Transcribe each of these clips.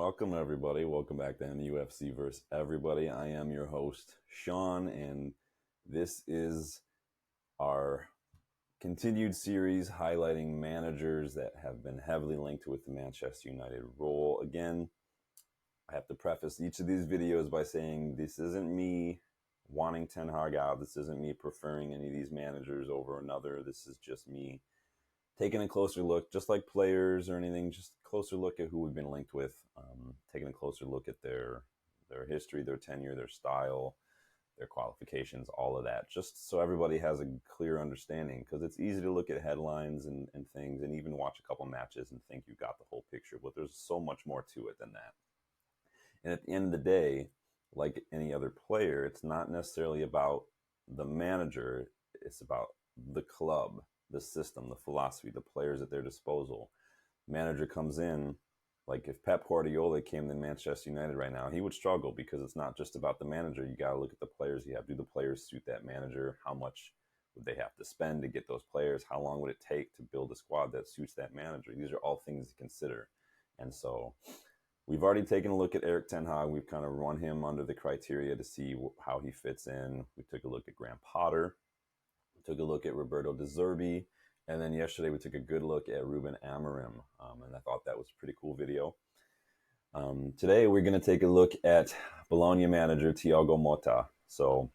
Welcome, everybody. Welcome back to MUFC vs. Everybody. I am your host, Sean, and this is our continued series highlighting managers that have been heavily linked with the Manchester United role. Again, I have to preface each of these videos by saying this isn't me wanting Ten Hag out. This isn't me preferring any of these managers over another. This is just me taking a closer look, just like players or anything, just a closer look at who we've been linked with, taking a closer look at their history, their tenure, their style, their qualifications, all of that, just so everybody has a clear understanding, because it's easy to look at headlines and things and even watch a couple matches and think you got the whole picture, but there's so much more to it than that. And at the end of the day, like any other player, it's not necessarily about the manager, it's about the club, the system, the philosophy, the players at their disposal. Manager comes in, like if Pep Guardiola came to Manchester United right now, he would struggle because it's not just about the manager. You got to look at the players you have. Do the players suit that manager? How much would they have to spend to get those players? How long would it take to build a squad that suits that manager? These are all things to consider. And so we've already taken a look at Erik Ten Hag. We've kind of run him under the criteria to see how he fits in. We took a look at Graham Potter. Took a look at Roberto De Zerbi, and then yesterday we took a good look at Ruben Amorim, and I thought that was a pretty cool video. Today we're going to take a look at Bologna manager Thiago Motta. So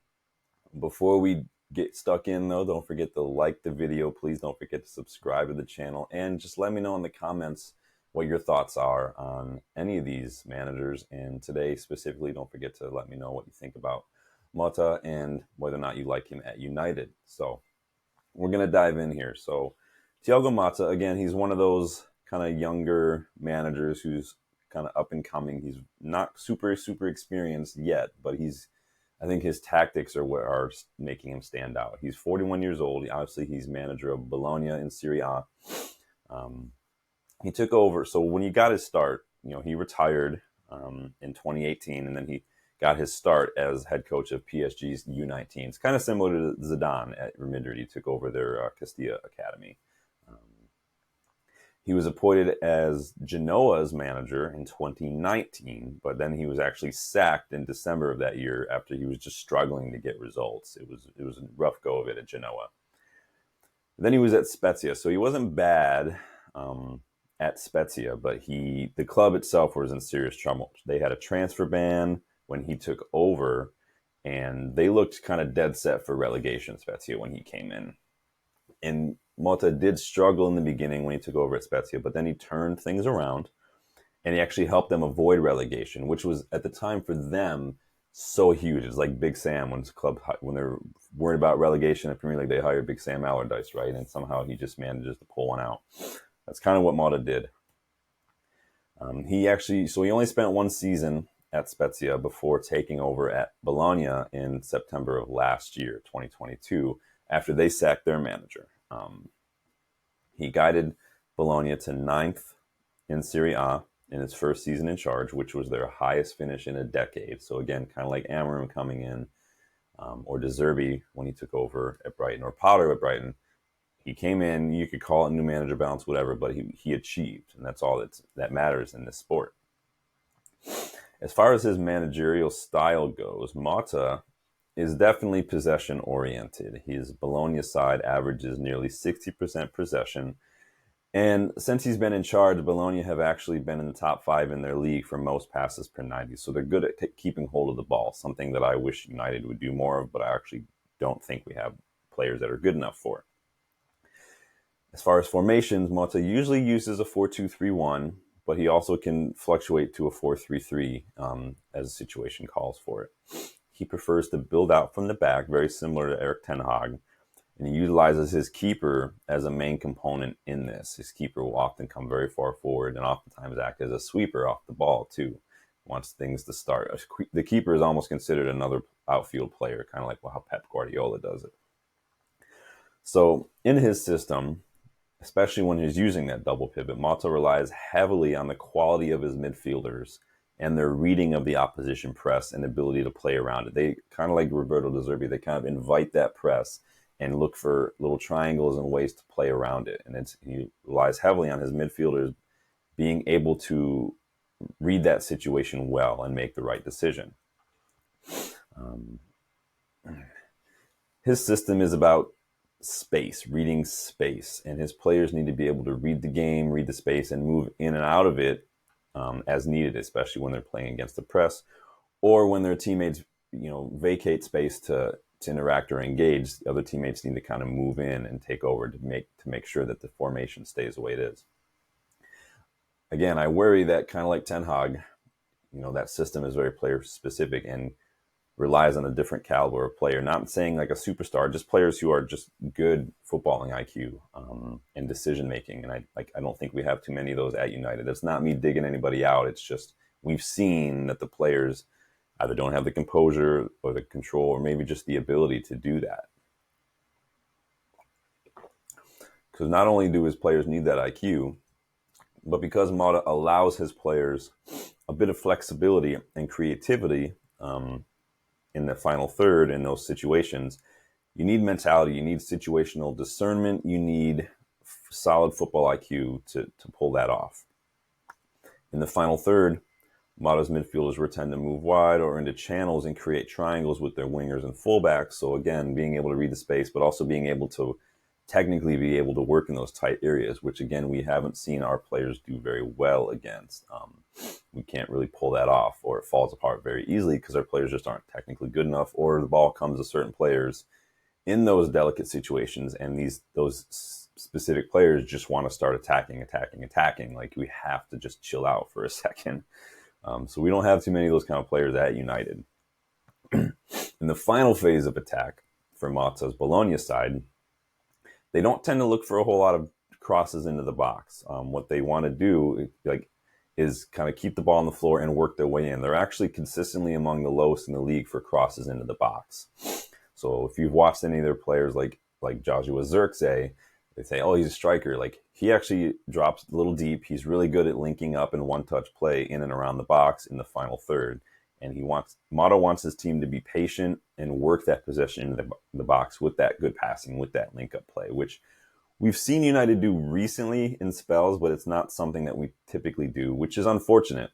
before we get stuck in, though, don't forget to like the video. Please don't forget to subscribe to the channel, and just let me know in the comments what your thoughts are on any of these managers. And today specifically, don't forget to let me know what you think about Motta and whether or not you like him at United. So we're going to dive in here. So Thiago Motta, again, he's one of those kind of younger managers who's kind of up and coming. He's not super experienced yet, but I think his tactics are what are making him stand out. He's 41 years old. Obviously, he's manager of Bologna in Serie A. He took over. So when he got his start, he retired in 2018, and then he got his start as head coach of PSG's U19. It's kind of similar to Zidane at Real Madrid. He took over their Castilla Academy. He was appointed as Genoa's manager in 2019, but then he was actually sacked in December of that year after he was just struggling to get results. It was a rough go of it at Genoa. Then he was at Spezia, so he wasn't bad at Spezia, but the club itself was in serious trouble. They had a transfer ban when he took over, and they looked kind of dead set for relegation, Spezia, when he came in. And Motta did struggle in the beginning when he took over at Spezia, but then he turned things around, and he actually helped them avoid relegation, which was, at the time for them, so huge. It's like Big Sam when they're worried about relegation in the Premier League, they hired Big Sam Allardyce, right? And somehow he just manages to pull one out. That's kind of what Motta did. He only spent one season at Spezia before taking over at Bologna in September of last year, 2022, after they sacked their manager. He guided Bologna to 9th in Serie A in his first season in charge, which was their highest finish in a decade. So again, kind of like Amorim coming in, or De Zerbi when he took over at Brighton, or Potter at Brighton. He came in, you could call it new manager bounce, whatever, but he achieved, and that's all that matters in this sport. As far as his managerial style goes, Motta is definitely possession-oriented. His Bologna side averages nearly 60% possession, and since he's been in charge, Bologna have actually been in the top 5 in their league for most passes per 90, so they're good at keeping hold of the ball, something that I wish United would do more of, but I actually don't think we have players that are good enough for it. As far as formations, Motta usually uses a 4-2-3-1, but he also can fluctuate to a 4-3-3 as the situation calls for it. He prefers to build out from the back, very similar to Erik Ten Hag, and he utilizes his keeper as a main component in this. His keeper will often come very far forward and oftentimes act as a sweeper off the ball too, wants things to start. The keeper is almost considered another outfield player, kind of like how Pep Guardiola does it. So in his system, especially when he's using that double pivot, Motta relies heavily on the quality of his midfielders and their reading of the opposition press and ability to play around it. They kind of like Roberto De Zerbi, they kind of invite that press and look for little triangles and ways to play around it. And he relies heavily on his midfielders being able to read that situation well and make the right decision. His system is about space, reading space, and his players need to be able to read the game, read the space, and move in and out of it as needed, especially when they're playing against the press or when their teammates, vacate space to interact or engage. The other teammates need to kind of move in and take over to make sure that the formation stays the way it is. Again, I worry that kind of like Ten Hag, that system is very player specific and relies on a different caliber of player. Not saying like a superstar, just players who are just good footballing IQ and decision making. And I don't think we have too many of those at United. It's not me digging anybody out. It's just we've seen that the players either don't have the composure or the control or maybe just the ability to do that. Because not only do his players need that IQ, but because Motta allows his players a bit of flexibility and creativity in the final third in those situations, you need mentality, you need situational discernment, you need solid football IQ to pull that off. In the final third, Motta's midfielders will tend to move wide or into channels and create triangles with their wingers and fullbacks. So again, being able to read the space, but also being able to technically be able to work in those tight areas, which again, we haven't seen our players do very well against. We can't really pull that off, or it falls apart very easily because our players just aren't technically good enough, or the ball comes to certain players in those delicate situations, and those specific players just want to start attacking. Like we have to just chill out for a second. So we don't have too many of those kind of players at United. In the final phase of attack for Motta's Bologna side, they don't tend to look for a whole lot of crosses into the box. What they want to do is kind of keep the ball on the floor and work their way in. They're actually consistently among the lowest in the league for crosses into the box. So if you've watched any of their players like Joshua Zirkzee, they say, oh, he's a striker. Like he actually drops a little deep. He's really good at linking up and one-touch play in and around the box in the final third. And Motta wants his team to be patient and work that possession in the box with that good passing, with that link-up play, which we've seen United do recently in spells, but it's not something that we typically do, which is unfortunate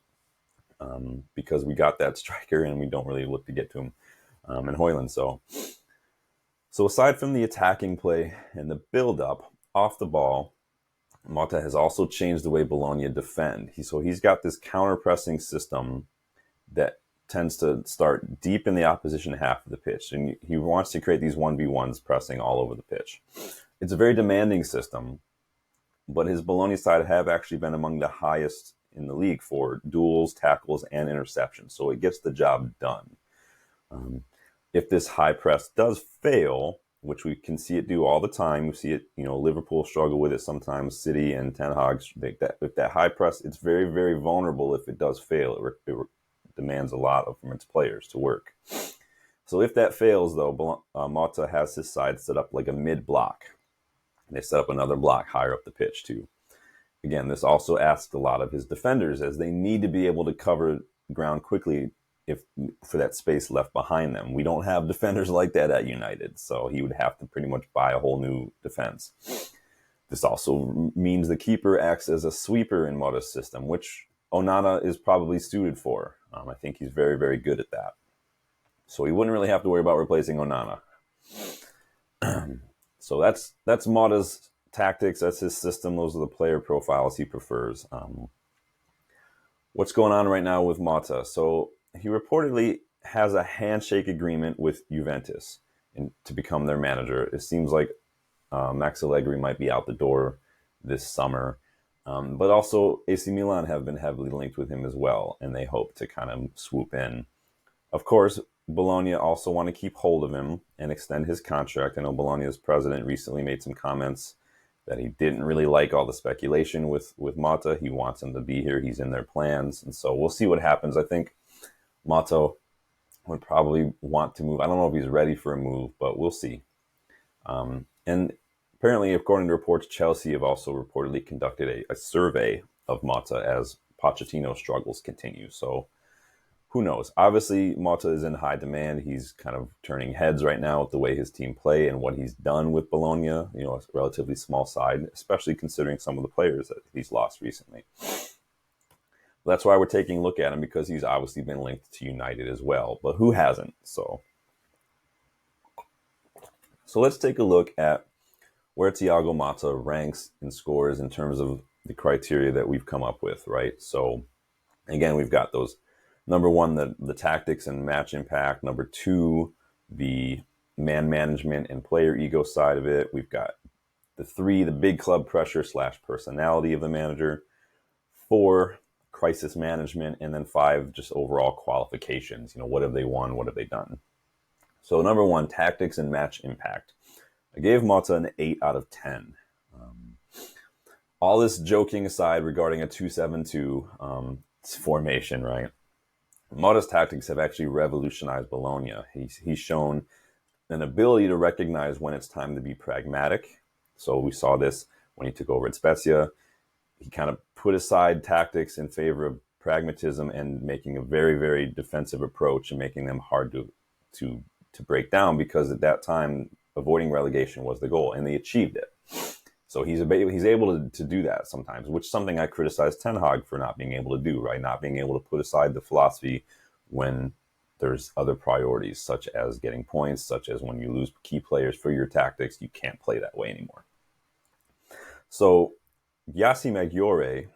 because we got that striker and we don't really look to get to him in Højlund. So aside from the attacking play and the build-up off the ball, Motta has also changed the way Bologna defend. He's got this counter-pressing system that tends to start deep in the opposition half of the pitch. And he wants to create these 1v1s pressing all over the pitch. It's a very demanding system, but his Bologna side have actually been among the highest in the league for duels, tackles, and interceptions. So it gets the job done. If this high press does fail, which we can see it do all the time, we see it, Liverpool struggle with it sometimes, City and Ten Hag, with that high press, it's very, very vulnerable if it does fail. It demands a lot from its players to work. So if that fails, though, Motta has his side set up like a mid-block. They set up another block higher up the pitch, too. Again, this also asks a lot of his defenders, as they need to be able to cover ground quickly for that space left behind them. We don't have defenders like that at United, so he would have to pretty much buy a whole new defense. This also means the keeper acts as a sweeper in Motta's system, which Onana is probably suited for. I think he's very, very good at that. So he wouldn't really have to worry about replacing Onana. So that's Motta's tactics. That's his system. Those are the player profiles he prefers. What's going on right now with Motta? So he reportedly has a handshake agreement with Juventus to become their manager. It seems like Max Allegri might be out the door this summer. But also AC Milan have been heavily linked with him as well, and they hope to kind of swoop in. Of course, Bologna also want to keep hold of him and extend his contract. I know Bologna's president recently made some comments that he didn't really like all the speculation with Motta. He wants him to be here. He's in their plans. And so we'll see what happens. I think Motta would probably want to move. I don't know if he's ready for a move, but we'll see. And apparently, according to reports, Chelsea have also reportedly conducted a survey of Motta as Pochettino's struggles continue. So who knows? Obviously, Motta is in high demand. He's kind of turning heads right now with the way his team play and what he's done with Bologna, a relatively small side, especially considering some of the players that he's lost recently. That's why we're taking a look at him, because he's obviously been linked to United as well. But who hasn't? So let's take a look at where Thiago Motta ranks and scores in terms of the criteria that we've come up with, right? So again, we've got those. Number one, the tactics and match impact. Number two, the man management and player ego side of it. We've got the three, the big club pressure / personality of the manager. Four, crisis management. And then five, just overall qualifications. What have they won? What have they done? So number one, tactics and match impact. I gave Motta an 8 out of 10. All this joking aside regarding a 2-7-2 formation, right? Motta's tactics have actually revolutionized Bologna. He's shown an ability to recognize when it's time to be pragmatic. So we saw this when he took over at Spezia. He kind of put aside tactics in favor of pragmatism and making a very, very defensive approach and making them hard to break down, because at that time, avoiding relegation was the goal, and they achieved it. So he's able to do that sometimes, which is something I criticize Ten Hag for not being able to do, right? Not being able to put aside the philosophy when there's other priorities, such as getting points, such as when you lose key players for your tactics, you can't play that way anymore. So Yassi Maggiore,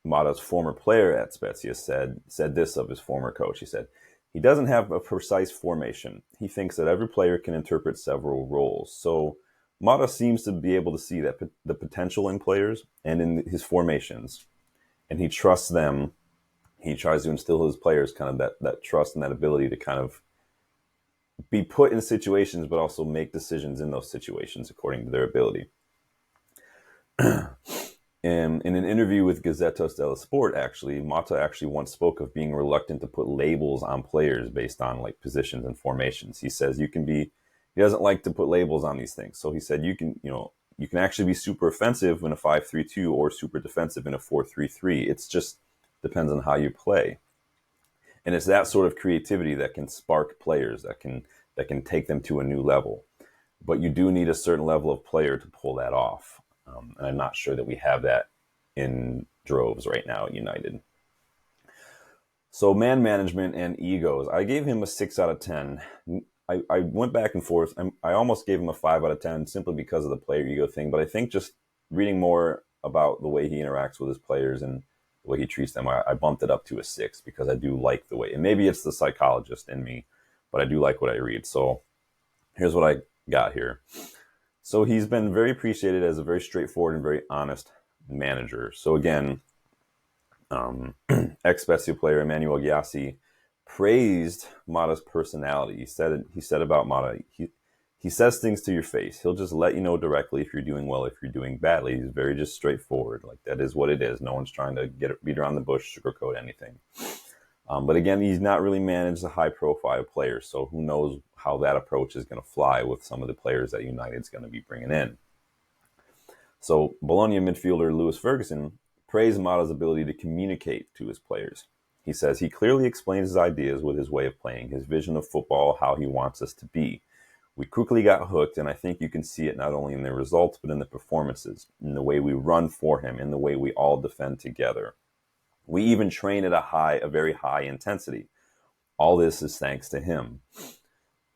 Motta's former player at Spezia, said this of his former coach. He said, "He doesn't have a precise formation. He thinks that every player can interpret several roles." So Motta seems to be able to see that the potential in players and in his formations, and he trusts them. He tries to instill his players kind of that trust and that ability to kind of be put in situations, but also make decisions in those situations according to their ability. In an interview with Gazzetta dello Sport, actually, Motta actually once spoke of being reluctant to put labels on players based on like positions and formations. He says he doesn't like to put labels on these things. So he said you can actually be super offensive in a 5-3-2 or super defensive in a 4-3-3. It's just depends on how you play. And it's that sort of creativity that can spark players, that can take them to a new level. But you do need a certain level of player to pull that off. And I'm not sure that we have that in droves right now at United. So man management and egos. I gave him a 6 out of 10. I went back and forth. I almost gave him a 5 out of 10 simply because of the player ego thing. But I think just reading more about the way he interacts with his players and the way he treats them, I bumped it up to a 6 because I do like the way. And maybe it's the psychologist in me, but I do like what I read. So here's what I got here. So he's been very appreciated as a very straightforward and very honest manager. So again, ex-Spezia player Emanuele Gyasi praised Motta's personality. He said about Motta, he says things to your face. He'll just let you know directly if you're doing well, if you're doing badly. He's very just straightforward. Like, that is what it is. No one's trying to beat around the bush, sugarcoat anything. But again, he's not really managed a high-profile player, so who knows how that approach is going to fly with some of the players that United's going to be bringing in. So Bologna midfielder Lewis Ferguson praised Motta's ability to communicate to his players. He says he clearly explains his ideas with his way of playing, his vision of football, how he wants us to be. We quickly got hooked, and I think you can see it not only in the results, but in the performances, in the way we run for him, in the way we all defend together. We even train at a very high intensity. All this is thanks to him.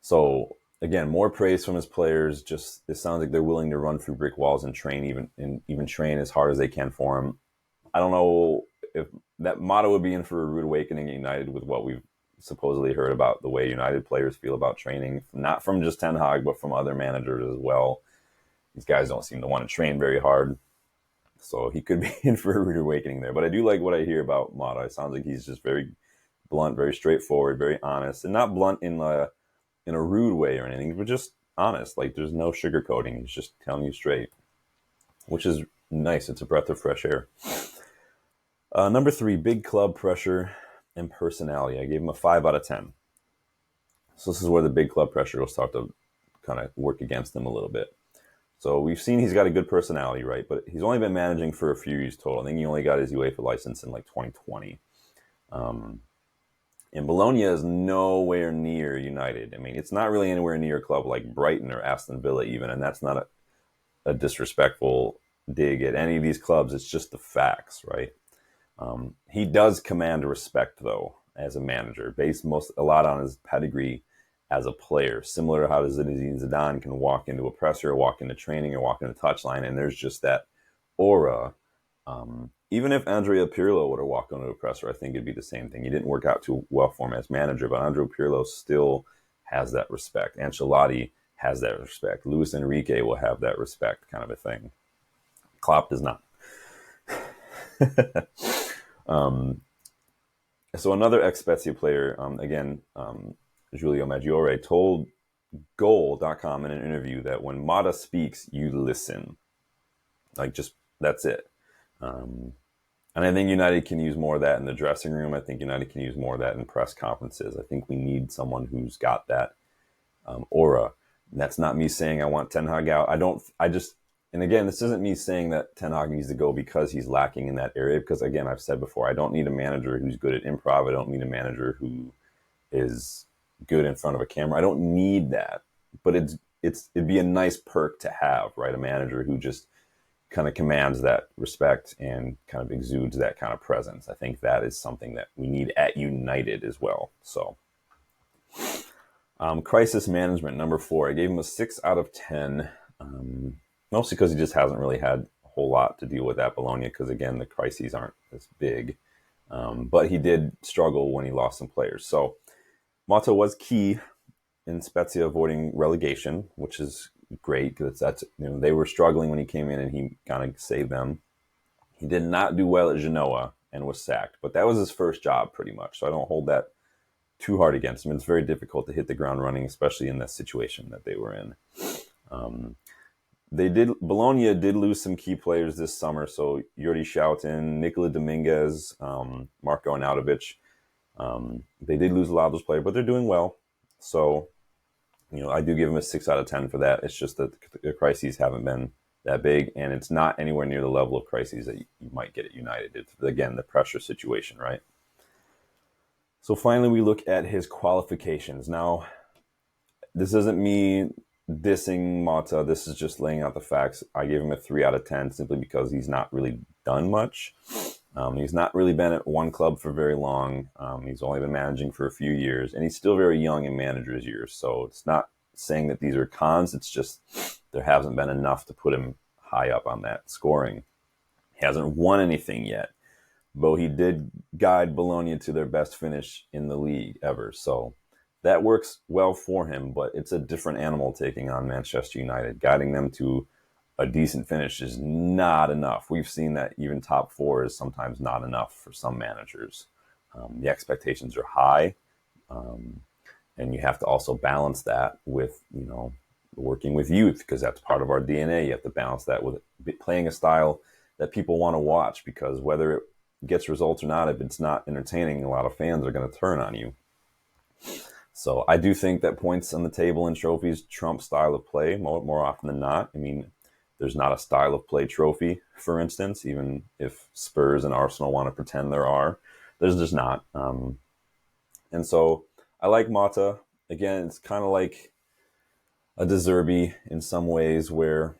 So again, more praise from his players. Just it sounds like they're willing to run through brick walls and train even train as hard as they can for him. I don't know if that Motta would be in for a rude awakening at United with what we've supposedly heard about the way United players feel about training, not from just Ten Hag, but from other managers as well. These guys don't seem to want to train very hard. So he could be in for a rude awakening there. But I do like what I hear about Motta. It sounds like he's just very blunt, very straightforward, very honest. And not blunt in a rude way or anything, but just honest. Like, there's no sugarcoating. He's just telling you straight, which is nice. It's a breath of fresh air. Number 3, big club pressure and personality. I gave him a 5 out of 10. So this is where the big club pressure will start to kind of work against him a little bit. So we've seen he's got a good personality, right? But he's only been managing for a few years total. I think he only got his UEFA license in like 2020. And Bologna is nowhere near United. I mean, it's not really anywhere near a club like Brighton or Aston Villa even, and that's not a disrespectful dig at any of these clubs. It's just the facts, right? He does command respect, though, as a manager, based a lot on his pedigree as a player. Similar to how Zinedine Zidane can walk into a presser, walk into training, or walk into touchline, and there's just that aura. Even if Andrea Pirlo would have walked onto a presser, I think it'd be the same thing. He didn't work out too well for him as manager, but Andrea Pirlo still has that respect. Ancelotti has that respect. Luis Enrique will have that respect, kind of a thing. Klopp does not. So another ex Spezia player, Giulio Maggiore, told Goal.com in an interview that when Motta speaks, you listen. Like, just, that's it. And I think United can use more of that in the dressing room. I think United can use more of that in press conferences. I think we need someone who's got that aura. And that's not me saying I want Ten Hag out. And again, this isn't me saying that Ten Hag needs to go because he's lacking in that area. Because again, I've said before, I don't need a manager who's good at improv. I don't need a manager who is good in front of a camera. I don't need that. But it'd be a nice perk to have, right? A manager who just kind of commands that respect and kind of exudes that kind of presence. I think that is something that we need at United as well. So, crisis management, number 4. I gave him a 6 out of 10. Mostly because he just hasn't really had a whole lot to deal with at Bologna because, again, the crises aren't as big. But he did struggle when he lost some players. So Motta was key in Spezia avoiding relegation, which is great because they were struggling when he came in and he kind of saved them. He did not do well at Genoa and was sacked, but that was his first job pretty much. So I don't hold that too hard against him. It's very difficult to hit the ground running, especially in the situation that they were in. Bologna did lose some key players this summer. So Yuri Schouten, Nicola Dominguez, Marco Arnautovic. They did lose a lot of those players, but they're doing well. So, I do give them a 6 out of 10 for that. It's just that the crises haven't been that big, and it's not anywhere near the level of crises that you might get at United. It's, again, the pressure situation, right? So finally, we look at his qualifications. Now, this isn't me dissing Motta. This is just laying out the facts. I gave him a 3 out of 10 simply because he's not really done much. He's not really been at one club for very long. He's only been managing for a few years, and he's still very young in manager's years. So it's not saying that these are cons. It's just there hasn't been enough to put him high up on that scoring. He hasn't won anything yet, but he did guide Bologna to their best finish in the league ever. So that works well for him, but it's a different animal taking on Manchester United. Guiding them to a decent finish is not enough. We've seen that even top 4 is sometimes not enough for some managers. The expectations are high, and you have to also balance that with, working with youth, because that's part of our DNA. You have to balance that with playing a style that people want to watch, because whether it gets results or not, if it's not entertaining, a lot of fans are going to turn on you. So I do think that points on the table and trophies trump style of play more often than not. I mean, there's not a style of play trophy, for instance, even if Spurs and Arsenal want to pretend there are. There's just not. And so I like Motta. Again, it's kind of like a De Zerbi in some ways, where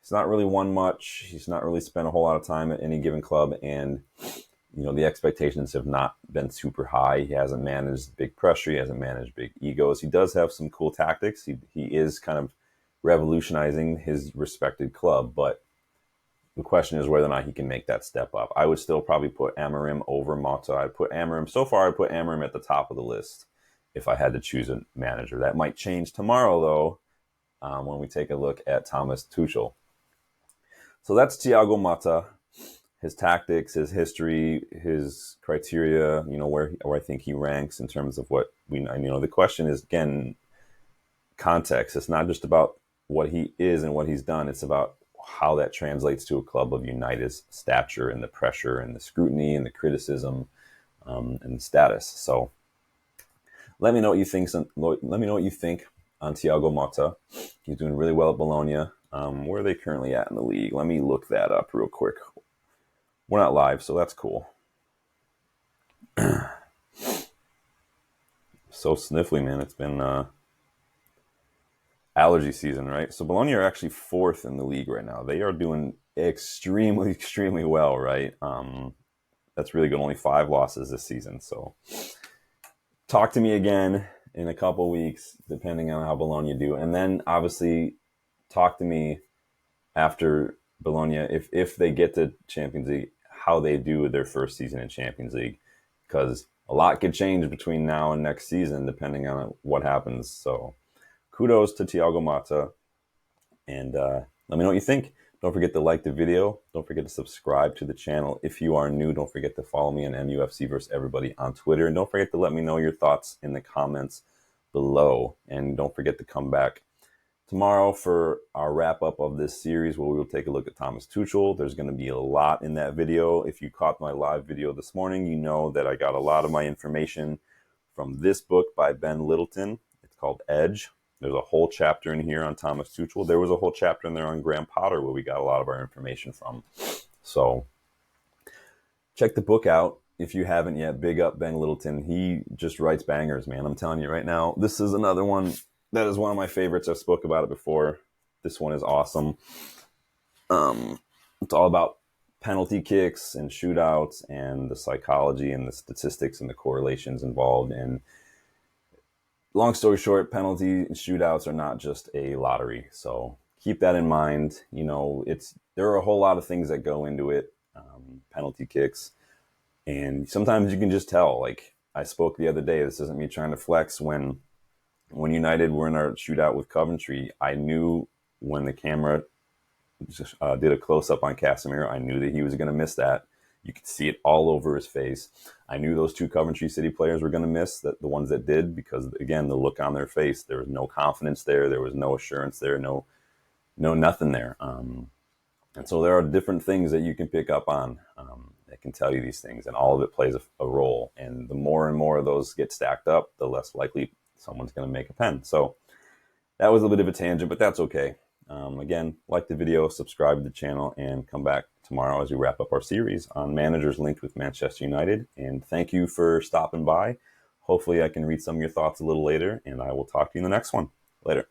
he's not really won much. He's not really spent a whole lot of time at any given club. And, the expectations have not been super high. He hasn't managed big pressure. He hasn't managed big egos. He does have some cool tactics. He is kind of revolutionizing his respected club, but the question is whether or not he can make that step up. I would still probably put Amorim over Motta. I'd put Amorim at the top of the list if I had to choose a manager. That might change tomorrow, though, when we take a look at Thomas Tuchel. So that's Thiago Motta, his tactics, his history, his criteria, where I think he ranks in terms of what we know. The question is, again, context. It's not just about what he is and what he's done. It's about how that translates to a club of United's stature and the pressure and the scrutiny and the criticism and the status. So let me know what you think. Let me know what you think on Thiago Motta. He's doing really well at Bologna. Where are they currently at in the league? Let me look that up real quick. We're not live, so that's cool. So sniffly, man. It's been allergy season, right? So Bologna are actually 4th in the league right now. They are doing extremely, extremely well, right? That's really good. Only 5 losses this season. So talk to me again in a couple weeks, depending on how Bologna do. And then obviously talk to me after Bologna, if they get to Champions League, how they do with their first season in Champions League. Because a lot could change between now and next season, depending on what happens. So kudos to Thiago Motta. And let me know what you think. Don't forget to like the video. Don't forget to subscribe to the channel. If you are new, don't forget to follow me on MUFC vs. Everybody on Twitter. And don't forget to let me know your thoughts in the comments below. And don't forget to come back tomorrow for our wrap-up of this series where we will take a look at Thomas Tuchel. There's going to be a lot in that video. If you caught my live video this morning, you know that I got a lot of my information from this book by Ben Littleton. It's called Edge. There's a whole chapter in here on Thomas Tuchel. There was a whole chapter in there on Graham Potter where we got a lot of our information from. So check the book out if you haven't yet. Big up Ben Littleton. He just writes bangers, man. I'm telling you right now, this is another one that is one of my favorites. I've spoke about it before. This one is awesome. It's all about penalty kicks and shootouts and the psychology and the statistics and the correlations involved. And long story short, penalty and shootouts are not just a lottery. So keep that in mind. You know, there are a whole lot of things that go into it. Penalty kicks. And sometimes you can just tell. Like I spoke the other day, this isn't me trying to flex. When United were in our shootout with Coventry, I knew when the camera did a close-up on Casemiro, I knew that he was going to miss that. You could see it all over his face. I knew those 2 Coventry City players were going to miss, the ones that did, because, again, the look on their face, there was no confidence there. There was no assurance there, no nothing there. And so there are different things that you can pick up on that can tell you these things, and all of it plays a role. And the more and more of those get stacked up, the less likely someone's going to make a pen. So that was a bit of a tangent, but that's okay. Again, like the video, subscribe to the channel, and come back tomorrow as we wrap up our series on managers linked with Manchester United. And thank you for stopping by. Hopefully I can read some of your thoughts a little later, and I will talk to you in the next one. Later.